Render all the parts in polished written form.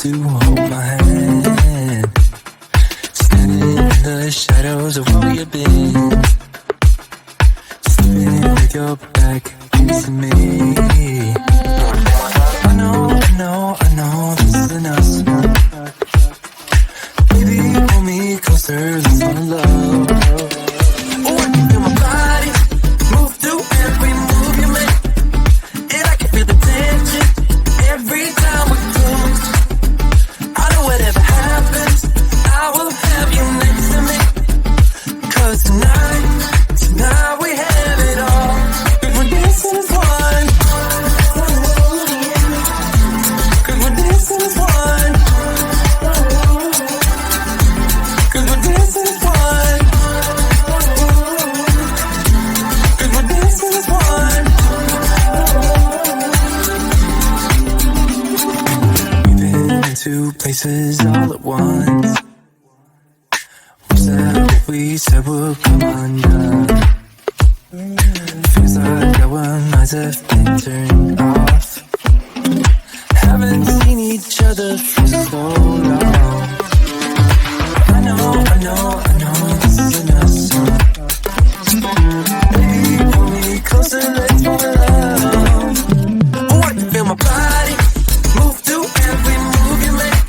to hold my hand, standing in the shadows of where you've been, sleeping with your back facing me. I know this isn't us. Baby, pull me closer, let's fall in love. Oh, I can feel my body move through every move you make, and I can feel the tension every time we close. I know whatever happens, I will have you next to me. 'Cause tonight we have it all. If we're dancing as one, 'cause we're dancing as one, 'cause we're dancing as one, 'cause we're dancing as one. We've been in two places all at once. We said what we said would come undone. Feels like our minds have been turned off. Haven't seen each other for so long. I know this isn't us. Baby, pull me closer, let's fall in love. Oh, I can feel my body move through every move you make,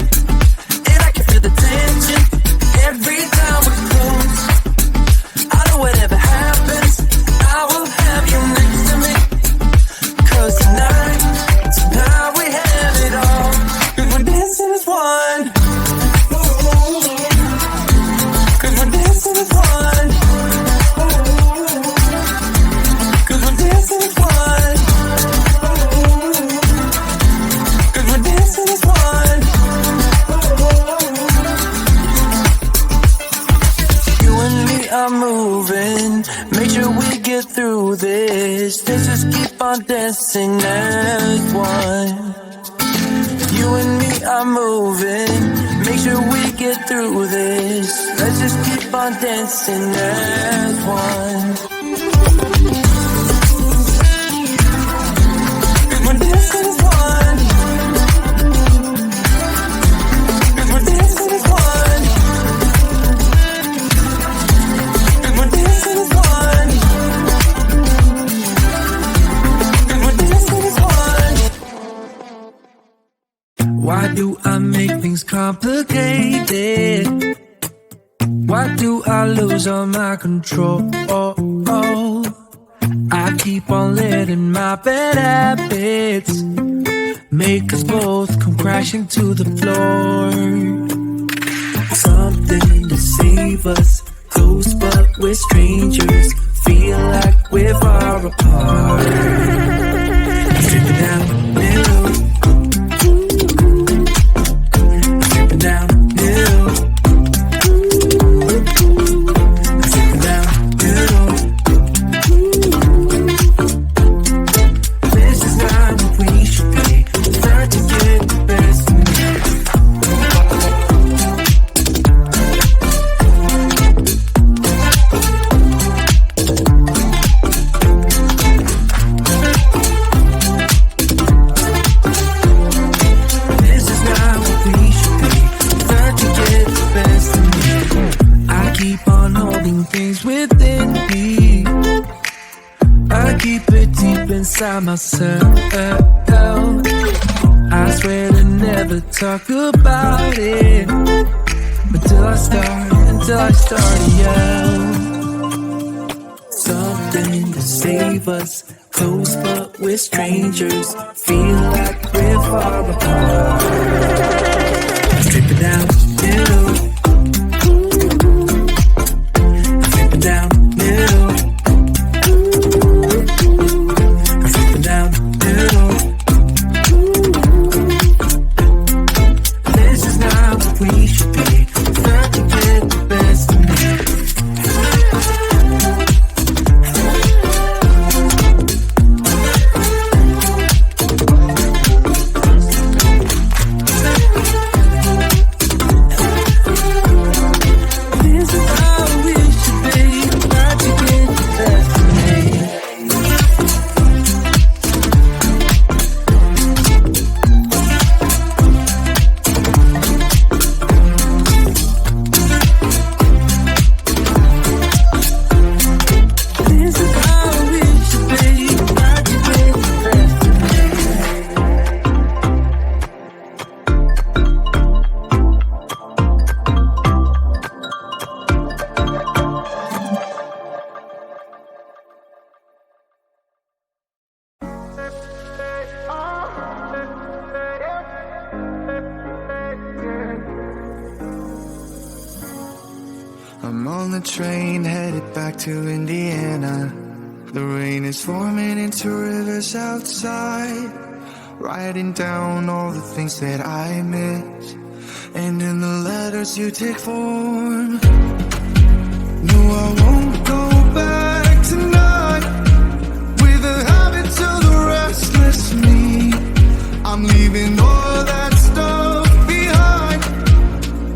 and I can feel the tension every time we close. I know whatever happens, I will have you next to me. 'Cause tonight we have it all. 'Cause we're dancing as one, 'cause we're dancing as one, 'cause we're dancing as one, 'cause we're dancing as one. You and me are moving, make sure we get through this. Let's just keep on dancing as one. You and me are moving, make sure we get through this. Let's just keep on dancing as one. 'Cause we're dancing as one, 'cause we're dancing as one, 'cause we're dancing as one, 'cause we're dancing as one. Why do I make things complicated? Why do I lose all my control? I keep on letting my bad habits make us both come crashing to the floor. Something to save us, close but we're strangers, feel like we're far apart. Stripping down middle, stripping down middle, stripping down middle. This is not what we should be. Start to get the best of me. This is not what we should be. Start to get the best of me. I keep on holding things within me. I keep it deep inside myself. I swear to never talk about it until I start to yell. Something to save us, close but we're strangers, feel like we're far apart. Stripping down middle, stripping down middle, stripping down middle. This is not what we should be. Start to get the best of me. train headed back to Indiana. The rain is forming into rivers outside, writing down all the things that I miss, and in the letters you take form. No, I won't go back tonight with the habits of the restless me. I'm leaving all that stuff behind.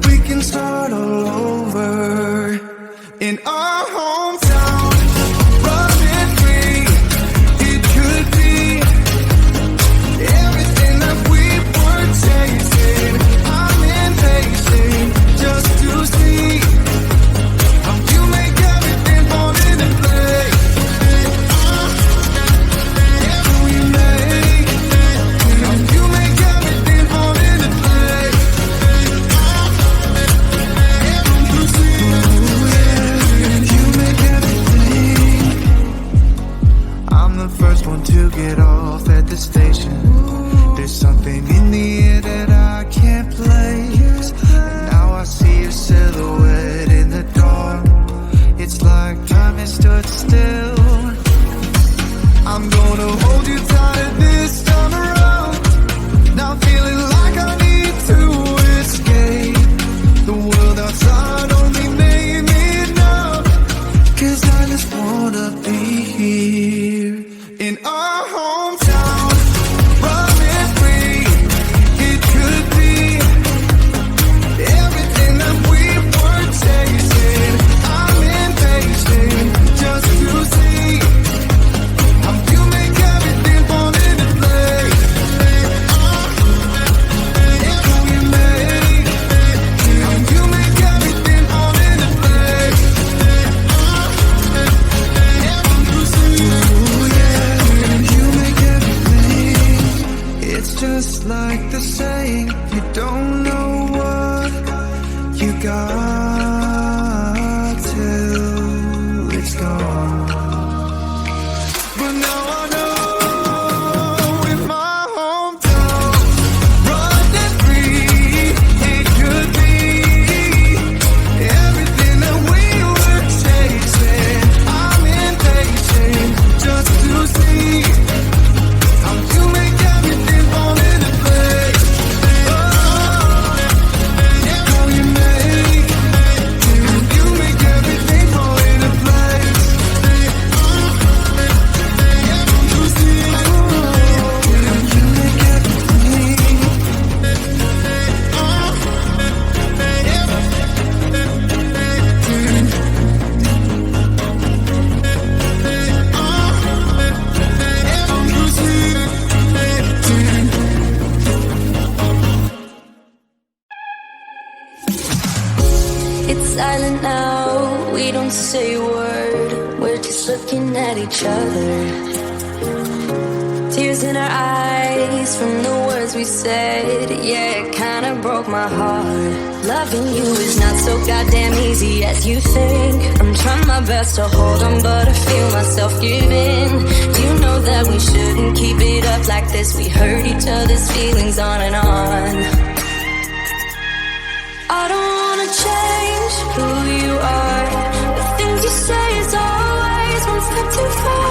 We can start all over in our hometown. Running free, it could be everything that we were chasing. I'm impatient just to see how you make everything fall into place. How you make everything fall into place. You make everything. I'm the first one to get off at the station. There's something in the air that I can't place. And now I see your silhouette in the dark. It's like time has stood still. I'm gonna hold you tight this time around. Now feeling like I need to escape. The world outside only made me numb. 'Cause I just wanna be here in our hometown. Running free, it could be everything that we were chasing. I'm impatient just to see how you make everything fall into place. How you make everything fall into place. You make everything. It's just like the saying, you don't know what you got till it's gone. But now I know in my hometown, running free, it could be everything that we were chasing. I'm impatient just to see how you make everything fall into place. How you make everything fall into place. It's silent now, we don't say a word. We're just looking at each other. Tears in our eyes from the words we said. Yeah, it kinda broke my heart. Loving you is not so goddamn easy as you think. I'm trying my best to hold on, but I feel myself giving. You know that we shouldn't keep it up like this. We hurt each other's feelings on and on. I don't wanna change who you are. The things you say is always one step too far.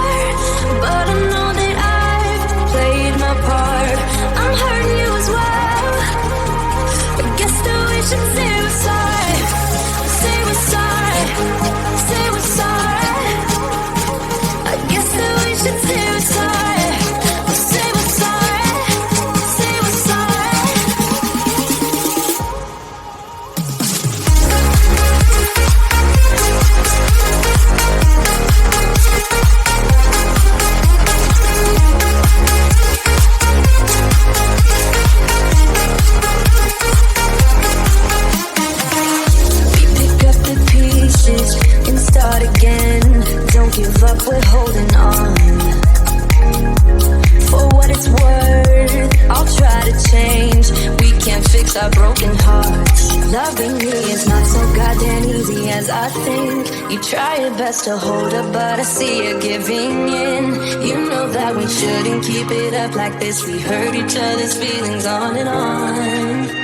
But I know that I've played my part. I'm hurting you as well. I guess that we should say we're sorry. Say we're sorry. Say we're sorry. I guess that we should say we're sorry. Say we're sorry. Say we're sorry. We pick up the pieces and start again. Don't give up, we're holding on. For what it's worth, I'll try to change. We can't fix our broken hearts. Loving me is not so goddamn easy as I think. You try your best to hold up, but I see you giving in. You know that we shouldn't keep it up like this. We hurt each other's feelings on and on.